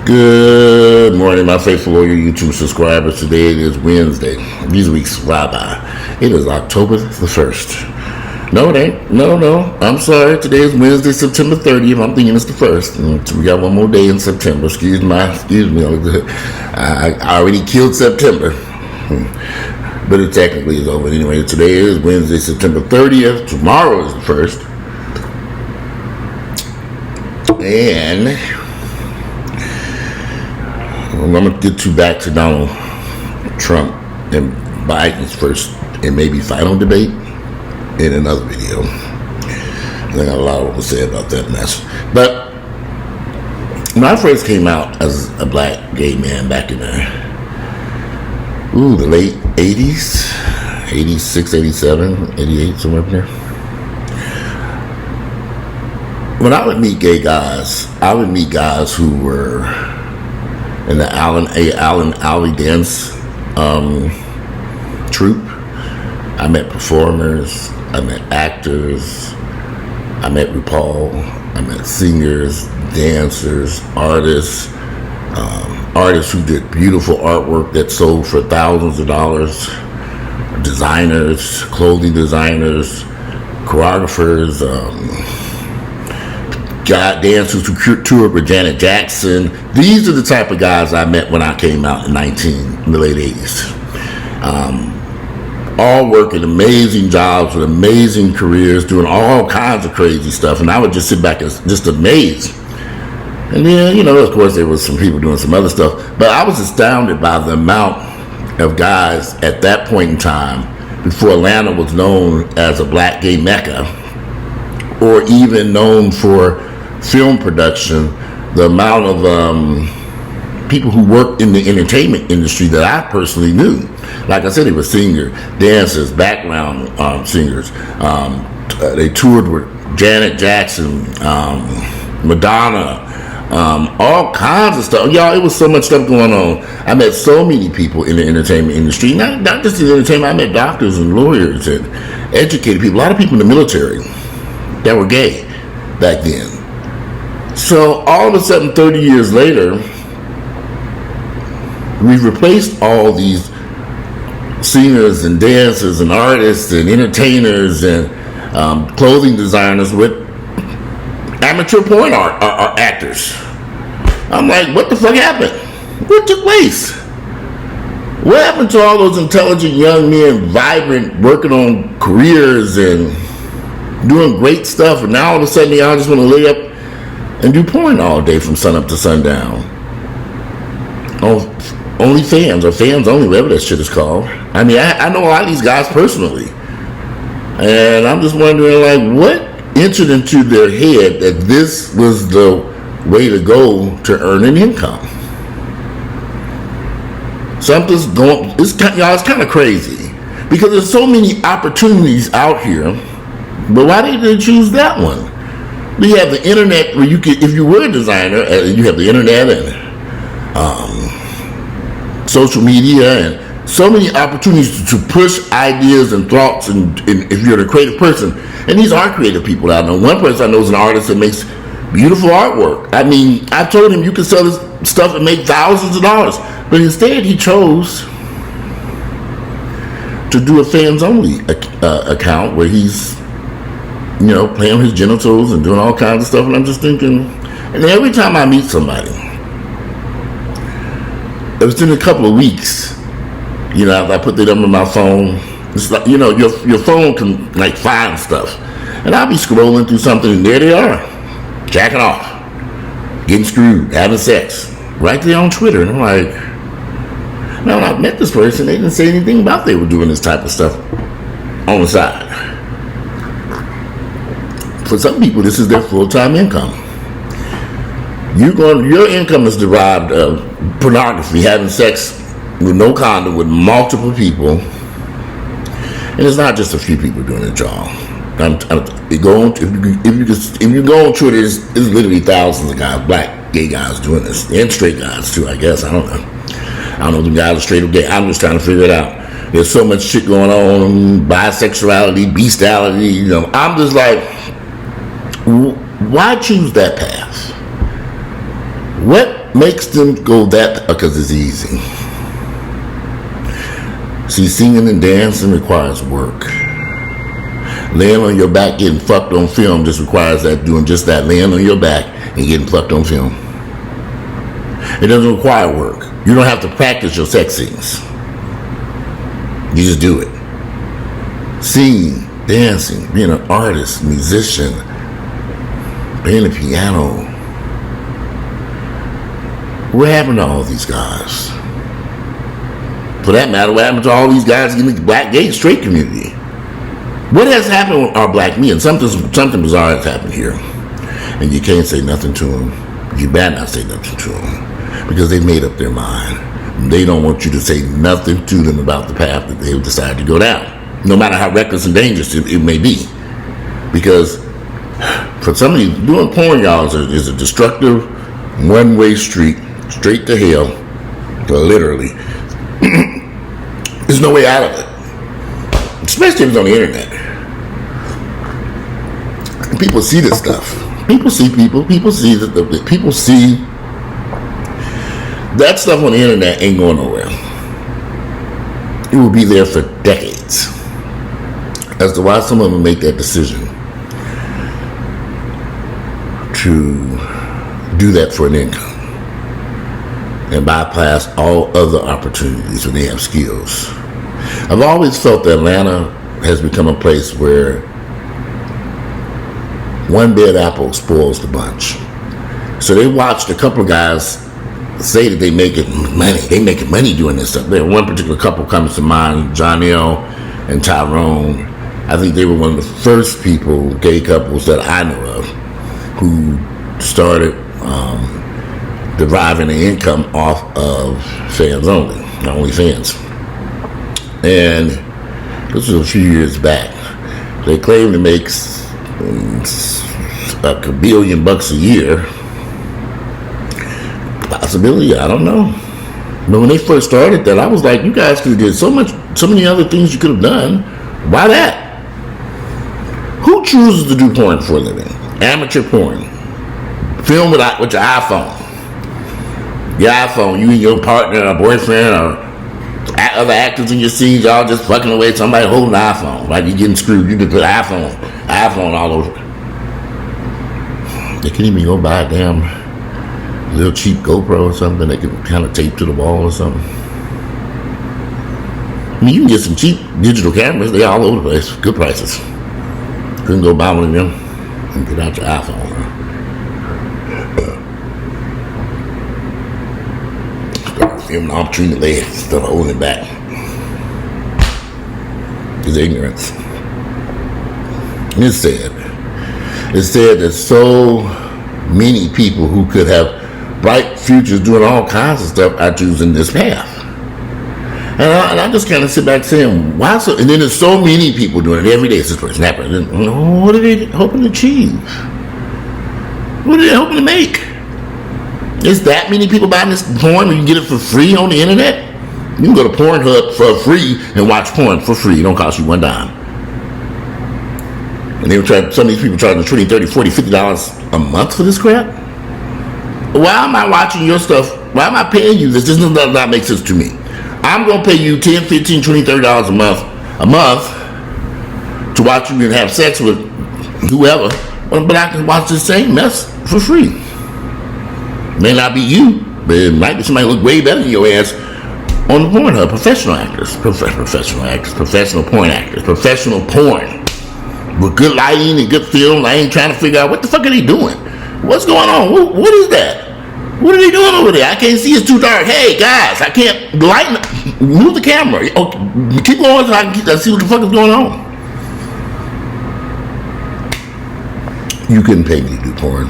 Good morning, my faithful loyal YouTube subscribers. Today is Wednesday. These weeks fly by. It is October the 1st. No, it ain't. No. I'm sorry. Today is Wednesday, September 30th. I'm thinking it's the 1st. We got one more day in September. Excuse me. I already killed September. But it technically is over. Anyway, today is Wednesday, September 30th. Tomorrow is the 1st. And I'm going to get back to Donald Trump and Biden's first and maybe final debate in another video. I got a lot to say about that mess. But when I first came out as a black gay man back in the late 80s, 86, 87, 88, somewhere up there. When I would meet gay guys, I would meet guys who were in the Allen Alley dance troupe. I met performers, I met actors, I met RuPaul, I met singers, dancers, artists who did beautiful artwork that sold for thousands of dollars, designers, clothing designers, choreographers, dancers who toured with Janet Jackson. These are the type of guys I met when I came out in the late 80s. All working amazing jobs with amazing careers, doing all kinds of crazy stuff, and I would just sit back and just amazed. And then, of course, there was some people doing some other stuff, but I was astounded by the amount of guys at that point in time, before Atlanta was known as a black gay mecca, or even known for film production, the amount of people who worked in the entertainment industry that I personally knew. Like I said, they were singers, dancers, background singers. They toured with Janet Jackson, Madonna, all kinds of stuff. Y'all, it was so much stuff going on. I met so many people in the entertainment industry. Not just in entertainment, I met doctors and lawyers and educated people. A lot of people in the military that were gay back then. So all of a sudden, 30 years later, we've replaced all these singers and dancers and artists and entertainers and clothing designers with amateur porn actors. I'm like, what the fuck happened? What took place? What happened to all those intelligent young men, vibrant, working on careers and doing great stuff, and now all of a sudden y'all just want to lay up and do porn all day from sun up to sundown? Onlyfans or fans only, whatever that shit is called. I mean, I know a lot of these guys personally, and I'm just wondering, like, what entered into their head that this was the way to go to earn an income? Something's going. It's kind of crazy because there's so many opportunities out here, but why did they choose that one? You have the internet where you could, if you were a designer, you have the internet and social media and so many opportunities to push ideas and thoughts, and if you're a creative person. And these are creative people. I know one person I know is an artist that makes beautiful artwork. I mean, I told him you can sell this stuff and make thousands of dollars, but instead he chose to do a fans only account where he's playing his genitals and doing all kinds of stuff. And I'm just thinking, and every time I meet somebody, it was in a couple of weeks, after I put that number on my phone, it's like, your phone can like find stuff. And I'll be scrolling through something and there they are, jacking off, getting screwed, having sex, right there on Twitter. And I'm like, now when I met this person, they didn't say anything about they were doing this type of stuff on the side. For some people, this is their full-time income. Your income is derived of pornography, having sex with no condom with multiple people, and it's not just a few people doing it, y'all. If you go on Twitter, it's literally thousands of guys, black gay guys doing this, and straight guys too, I guess. I don't know if the guys are straight or gay. I'm just trying to figure it out. There's so much shit going on, bisexuality, bestiality. I'm just like, why choose that path? What makes them go that because it's easy. See, singing and dancing requires work. Laying on your back getting fucked on film just requires that, doing just that, laying on your back and getting fucked on film. It doesn't require work. You don't have to practice your sex scenes. You just do it. Singing, dancing, being an artist, musician, playing the piano. What happened to all these guys? For that matter, what happened to all these guys in the black, gay, straight community? What has happened with our black men? Something bizarre has happened here. And you can't say nothing to them. You better not say nothing to them. Because they've made up their mind. They don't want you to say nothing to them about the path that they've decided to go down. No matter how reckless and dangerous it may be. Because for some of you, doing porn, y'all, is a destructive one-way street, straight to hell, literally. There's no way out of it. Especially if it's on the internet. People see this stuff. People see that people see that stuff on the internet ain't going nowhere. It will be there for decades. As to why some of them make that decision to do that for an income and bypass all other opportunities when they have skills. I've always felt that Atlanta has become a place where one bad apple spoils the bunch. So they watched a couple of guys say that they making money. They making money doing this stuff. There, one particular couple comes to mind, Jonelle and Tyrone. I think they were one of the first people, gay couples that I know of, who started deriving their income off of fans only, Onlyfans. And this was a few years back. They claim to make like $1 billion a year. Possibility, I don't know. But when they first started that, I was like, you guys could have did so many other things you could have done. Why that? Who chooses to do porn for a living? Amateur porn. Film with your iPhone. Your iPhone, you and your partner or boyfriend or other actors in your scenes, y'all just fucking away, somebody holding an iPhone. Like you getting screwed, you can put iPhone all over. They can't even go buy a damn little cheap GoPro or something they can kind of tape to the wall or something. I mean, you can get some cheap digital cameras, they're all over the place, good prices. Couldn't go buy one of them and get out your iPhone. Filming all between the legs, stuff holding it back. It's ignorance. And it's sad. It's sad that so many people who could have bright futures doing all kinds of stuff are choosing this path. And I just kind of sit back saying, why so? And then there's so many people doing it every day. It's this person, that person. What are they hoping to achieve? What are they hoping to make? There's that many people buying this porn when you get it for free on the internet? You can go to Pornhub for free and watch porn for free. It don't cost you $1. And they were some of these people charging $20, $30, $40, $50 a month for this crap? Why am I watching your stuff? Why am I paying you this? This does not make sense to me. I'm going to pay you $10, $15, $20, $30 a month to watch you and have sex with whoever, but I can watch the same mess for free. May not be you, but it might be somebody who look way better than your ass on the Pornhub. Professional actors, professional porn actors, professional porn with good lighting and good film. I ain't trying to figure out what the fuck are they doing. What's going on? What is that? What are they doing over there? I can't see. It's too dark. Hey guys, I can't move the camera. Okay, keep going so I can see what the fuck is going on. You couldn't pay me to do porn.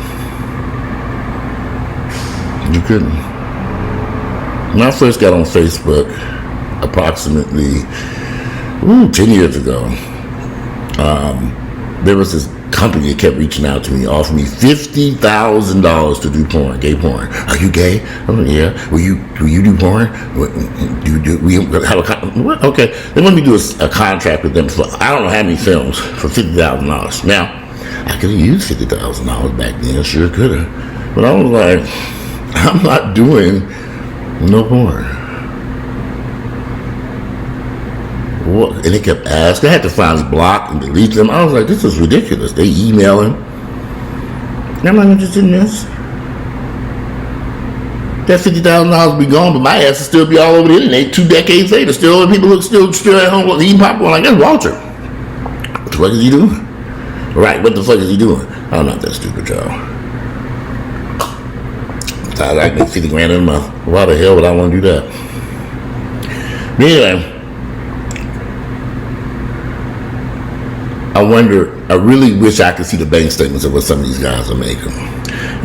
You couldn't. When I first got on Facebook, approximately 10 years ago, there was this company that kept reaching out to me, offering me $50,000 to do porn, gay porn. Are you gay? Oh, yeah. Will you do porn? We have a what? Okay. They want me to do a contract with them for I don't know how many films for $50,000. Now, I could have used $50,000 back then, sure could have. But I was like, I'm not doing no porn. What? And they kept asking. I had to finally block and delete them. I was like, this is ridiculous. They emailing. I'm not interested in this. That $50,000 be gone, but my ass will still be all over the internet 2 decades later. Still, people look still at home eating popcorn like that's Walter. What the fuck is he doing? Right, what the fuck is he doing? I'm not that stupid, y'all. I make 50 grand in a month. Why the hell would I want to do that? But anyway, I really wish I could see the bank statements of what some of these guys are making.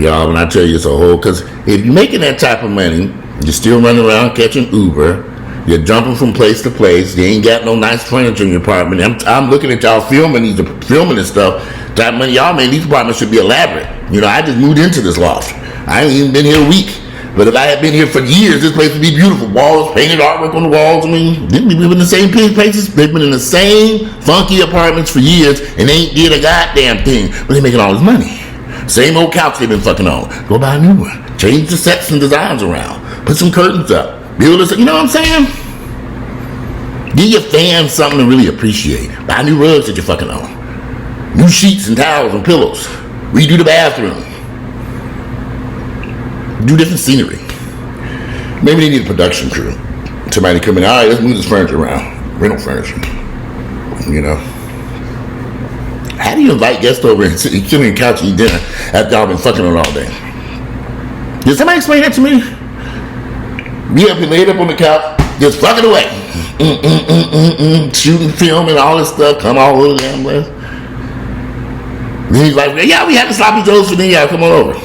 Y'all, when I tell you it's a whole, because if you're making that type of money, you're still running around catching Uber, you're jumping from place to place, you ain't got no nice furniture in your apartment. I'm looking at y'all filming this stuff. That money y'all made, these apartments should be elaborate. You know, I just moved into this loft. I ain't even been here a week. But if I had been here for years, this place would be beautiful. Walls, painted artwork on the walls. I mean, we've been in the same places. They've been in the same funky apartments for years, and they ain't did a goddamn thing. But they making all this money. Same old couch they've been fucking on. Go buy a new one. Change the sets and designs around. Put some curtains up. Build this. You know what I'm saying? Give your fans something to really appreciate. Buy new rugs that you're fucking on. New sheets and towels and pillows. Redo the bathroom. Do different scenery. Maybe they need a production crew. Somebody come in, all right, let's move this furniture around. Rental furniture. You know? How do you invite guests over and sit on the couch and eat dinner after y'all been fucking on all day? Did somebody explain that to me? Be up and laid up on the couch, just fucking away. Shooting film and all this stuff, come all over the damn place. Then he's like, yeah, we having sloppy joes for me, y'all come on over.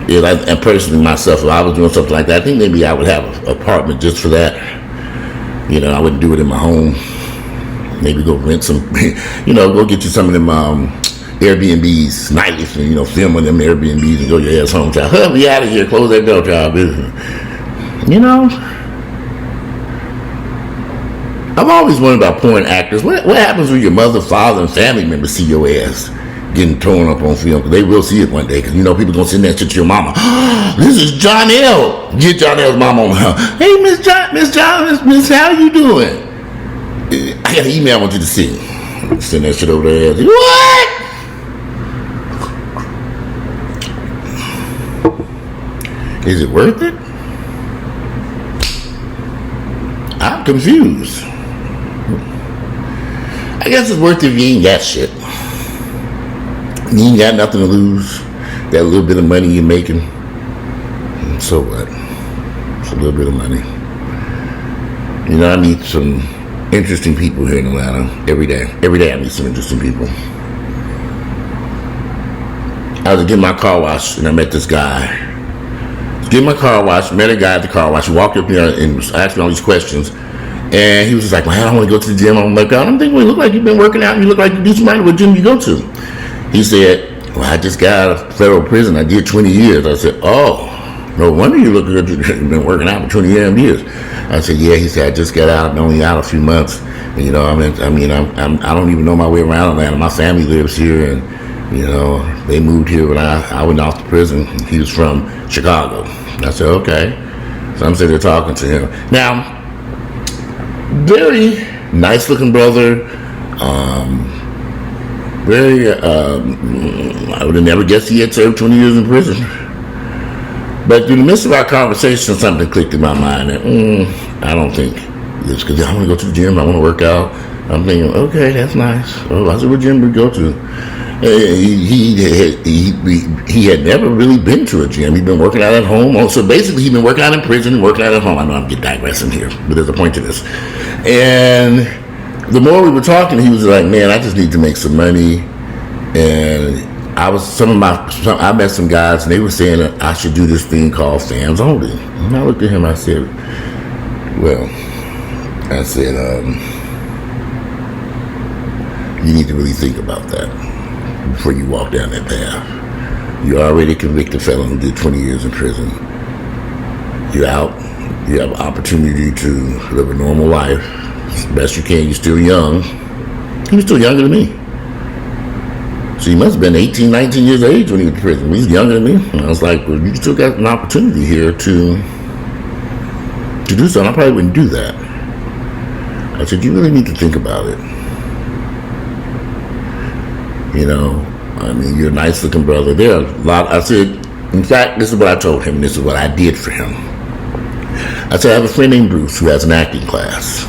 Yeah, and personally myself, if I was doing something like that, I think maybe I would have an apartment just for that. You know, I wouldn't do it in my home. Maybe go rent some, you know, go get you some of them Airbnbs, nightly, you know, film on them Airbnbs and go your ass home, child. Huh, be out of here, close that door, child. You know, I've always wondered about porn actors. What happens when your mother, father, and family members see your ass getting torn up on film? Because they will see it one day. Because, you know, people going to send that shit to your mama. This is John L. Get John L's mama on her. Hey, Miss how you doing? I got an email I want you to see. Send that shit over there. What? Is it worth it? I'm confused. I guess it's worth it if you ain't got shit. You ain't got nothing to lose. That little bit of money you're making. So what? It's a little bit of money. You know, I meet some interesting people here in Atlanta every day. Every day I meet some interesting people. I was getting my car wash and I met this guy. I was getting my car wash, met a guy at the car wash. He walked up here and was asking all these questions. And he was just like, man, I want to go to the gym. I'm like, I don't think you look like you've been working out and you look like you do somebody. What gym you go to? He said, well, I just got out of federal prison. I did 20 years. I said, oh, no wonder you look good. You've been working out for 20 years. I said, yeah. He said, I just got out and only out a few months. And, you know, I don't even know my way around Atlanta. My family lives here, and, you know, they moved here when I went off to prison. He was from Chicago. I said, okay. So I'm sitting there talking to him. Now, very nice looking brother. I would have never guessed he had served 20 years in prison. But in the midst of our conversation, something clicked in my mind that I don't think it's because I want to go to the gym, I want to work out. I'm thinking, okay, that's nice. Oh, I said, what gym do we go to? He had never really been to a gym. He'd been working out at home. So basically, he'd been working out in prison and working out at home. I know I'm digressing here, but there's a point to this. And the more we were talking, he was like, man, I just need to make some money. And I met some guys and they were saying that I should do this thing called fans only. And I looked at him, I said, you need to really think about that before you walk down that path. You're already a convicted felon who did 20 years in prison. You're out. You have an opportunity to live a normal life as best you can. You're still young. He was still younger than me. So he must have been 18, 19 years of age when he was in prison. He's younger than me. And I was like, well, you still got an opportunity here to do something. I probably wouldn't do that. I said, you really need to think about it. You know, I mean, you're a nice looking brother. There are a lot. I said, in fact, this is what I told him. This is what I did for him. I said, I have a friend named Bruce who has an acting class.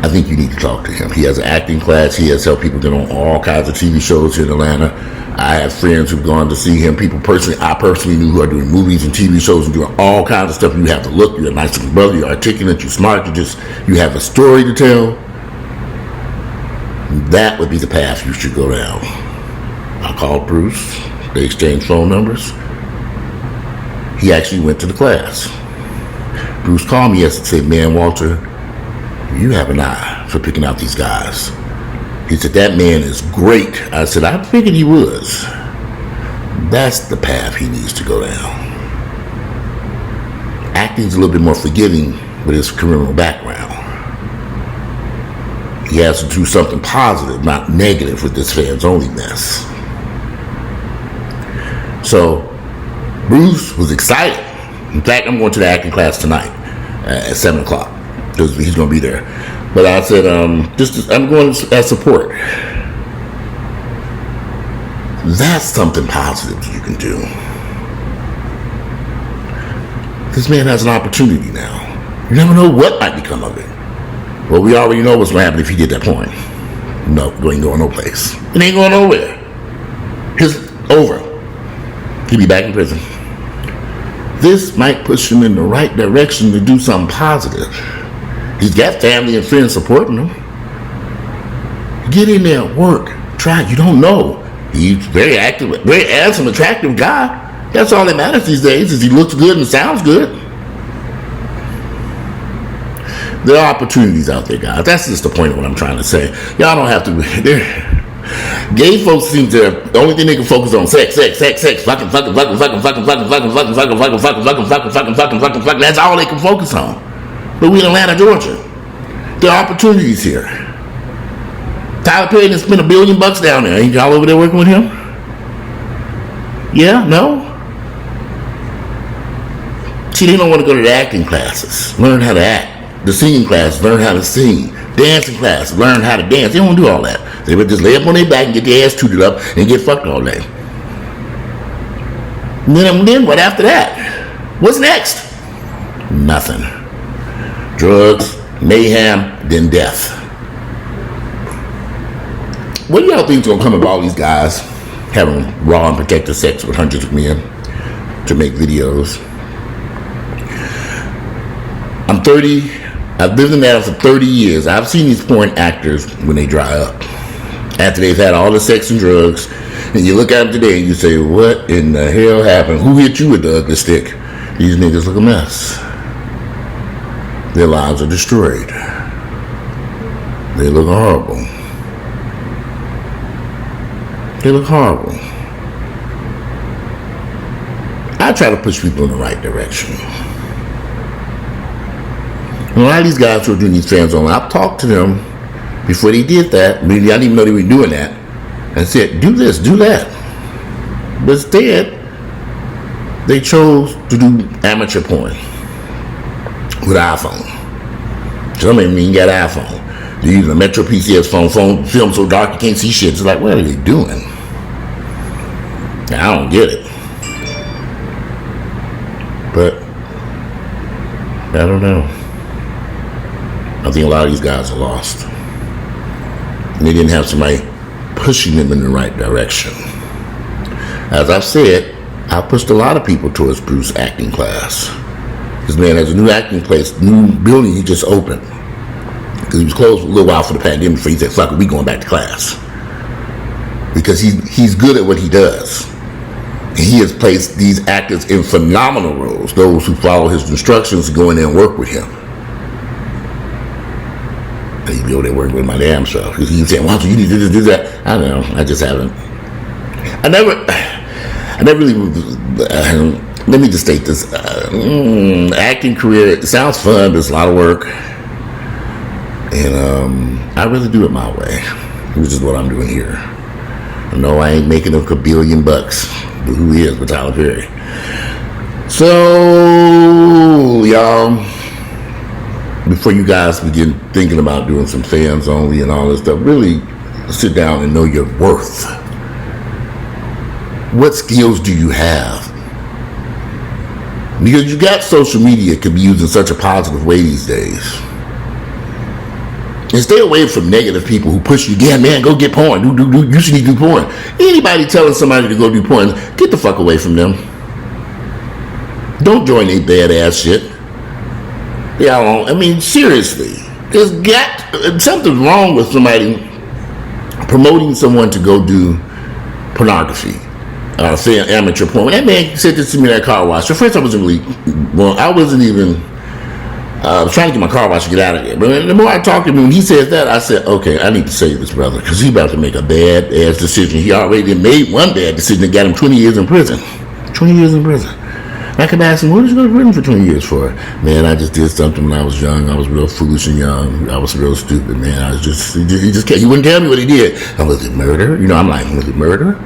I think you need to talk to him. He has an acting class. He has helped people get on all kinds of TV shows here in Atlanta. I have friends who've gone to see him. People I personally knew who are doing movies and TV shows and doing all kinds of stuff. You have to look. You're a nice looking brother. You're articulate. You're smart. You have a story to tell. That would be the path you should go down. I called Bruce. They exchanged phone numbers. He actually went to the class. Bruce called me yesterday and said, man, Walter, you have an eye for picking out these guys. He said, that man is great. I said, I figured he was. That's the path he needs to go down. Acting's a little bit more forgiving with his criminal background. He has to do something positive, not negative, with this fans only mess. So, Bruce was excited. In fact, I'm going to the acting class tonight at 7 o'clock. Because he's going to be there. But I said, I'm going as support. That's something positive you can do. This man has an opportunity now. You never know what might become of it. Well, we already know what's going to happen if he did that porn. No, he ain't going no place. It ain't going nowhere. It's over. He'll be back in prison. This might push him in the right direction to do something positive. He's got family and friends supporting him. Get in there, work, try. You don't know. He's very active, very handsome, attractive guy. That's all that matters these days, is he looks good and sounds good. There are opportunities out there, guys. That's just the point of what I'm trying to say. Y'all don't have to. Gay folks seem to, the only thing they can focus on, sex, fucking. That's all they can focus on. But we in Atlanta, Georgia. There are opportunities here. Tyler Perry has spent $1 billion down there. Ain't y'all over there working with him? Yeah? No? See, they don't want to go to the acting classes. Learn how to act. The singing classes, learn how to sing. Dancing classes, learn how to dance. They don't do all that. They would just lay up on their back and get their ass tooted up and get fucked all day. And then what after that? What's next? Nothing. Drugs, mayhem, then death. What do y'all think is going to come of all these guys having raw and protected sex with hundreds of men to make videos? I'm 30. I've lived in Atlanta for 30 years. I've seen these porn actors when they dry up. After they've had all the sex and drugs, and you look at them today and you say, what in the hell happened? Who hit you with the ugly stick? These niggas look a mess. Their lives are destroyed. They look horrible. They look horrible. I try to push people in the right direction. And a lot of these guys who are doing these fans online, I've talked to them before they did that. I mean, I didn't even know they were doing that. And said, do this, do that. But instead, they chose to do amateur porn with an iPhone. Some of them even got an iPhone. They're using a Metro PCS phone film so dark you can't see shit. It's like, what are they doing? Now, I don't get it. But I don't know. I think a lot of these guys are lost. And they didn't have somebody pushing them in the right direction. As I've said, I pushed a lot of people towards Bruce's acting class. This man has a new acting place, new building he just opened. Because he was closed for a little while for the pandemic before he said, fuck it, we going back to class. Because he's good at what he does. And he has placed these actors in phenomenal roles, those who follow his instructions to go in there and work with him. And he'd be over there working with my damn self. He's saying, well, you need to do that. I don't know. I just haven't. I never really, let me just state this. Acting career, it sounds fun, but it's a lot of work. And I really do it my way, which is what I'm doing here. No, I ain't making a $1 bucks. But who is with Tyler Perry? So, y'all, before you guys begin thinking about doing some fans only and all this stuff, really sit down and know your worth. What skills do you have? Because you got social media can be used in such a positive way these days. And stay away from negative people who push you. Yeah, man, go get porn. You should do porn. Anybody telling somebody to go do porn, get the fuck away from them. Don't join their badass shit. Yeah, I mean, seriously. There's got something wrong with somebody promoting someone to go do pornography. Say amateur porn. When that man said this to me in that car wash, at first I wasn't really, I was trying to get my car wash to get out of there. But the more I talked to him, when he said that, I said, okay, I need to save this brother because he's about to make a bad-ass decision. He already made one bad decision that got him 20 years in prison. 20 years in prison. I could ask him, what did you go to prison for 20 years for? Man, I just did something when I was young. I was real foolish and young. I was real stupid, man. He wouldn't tell me what he did. Was it murder? I'm like, was it murder?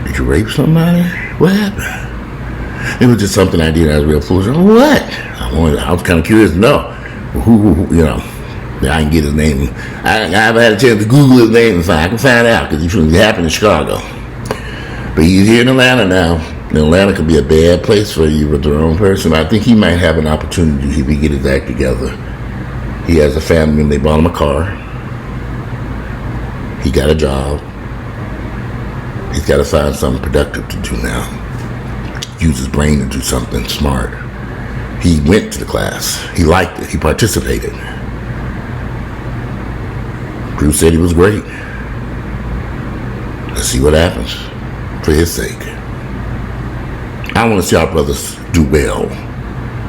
Did you rape somebody? What happened? It was just something I did. I was real foolish. What? I was kind of curious to know who I can get his name. I haven't had a chance to Google his name and I can find out because he happened in Chicago. But he's here in Atlanta now. And Atlanta could be a bad place for you with the wrong person. I think he might have an opportunity if he get his act together. He has a family and they bought him a car. He got a job. He's got to find something productive to do now. Use his brain to do something smart. He went to the class. He liked it. He participated. Drew said he was great. Let's see what happens for his sake. I want to see our brothers do well,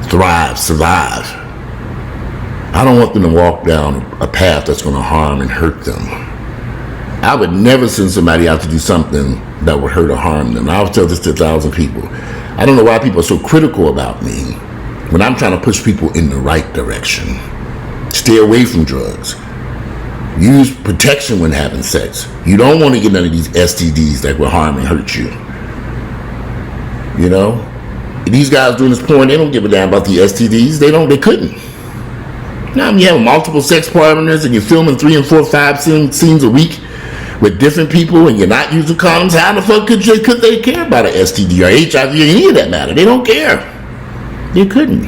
thrive, survive. I don't want them to walk down a path that's going to harm and hurt them. I would never send somebody out to do something that would hurt or harm them. I'll tell this to 1,000 people. I don't know why people are so critical about me when I'm trying to push people in the right direction. Stay away from drugs. Use protection when having sex. You don't want to get none of these STDs that will harm and hurt you. These guys doing this porn, they don't give a damn about the STDs. They couldn't. Now, you have multiple sex partners and you're filming 3 and 4, 5 scenes a week with different people and you're not using condoms. How the fuck could they care about an STD or HIV or any of that matter? They don't care. They couldn't.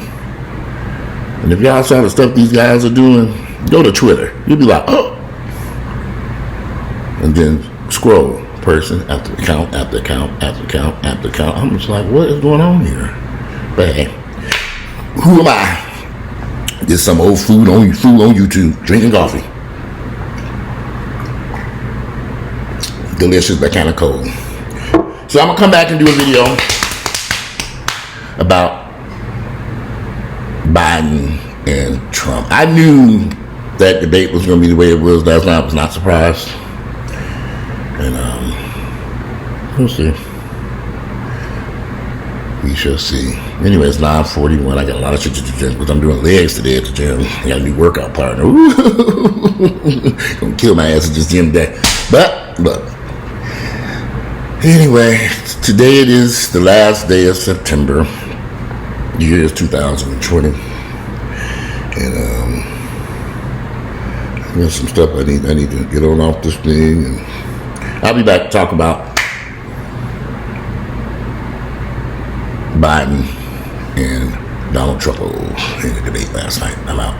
And if y'all saw the stuff these guys are doing, go to Twitter. You'll be like, oh. And then scroll. Person after account after account after account after account. I'm just like, what is going on here? But hey, who am I? Just some old fool on YouTube, drinking coffee. Delicious, but kind of cold. So I'm gonna come back and do a video about Biden and Trump. I knew that debate was gonna be the way it was last night. I was not surprised. And we'll see. We shall see. Anyway, it's 9:41. I got a lot of shit to do because I'm doing legs today at the gym. I got a new workout partner. Gonna kill my ass at this gym today. But anyway, today it is the last day of September. The year is 2020. And there's some stuff I need to get on off this thing. And I'll be back to talk about Biden and Donald Trump in the debate last night. I'm out.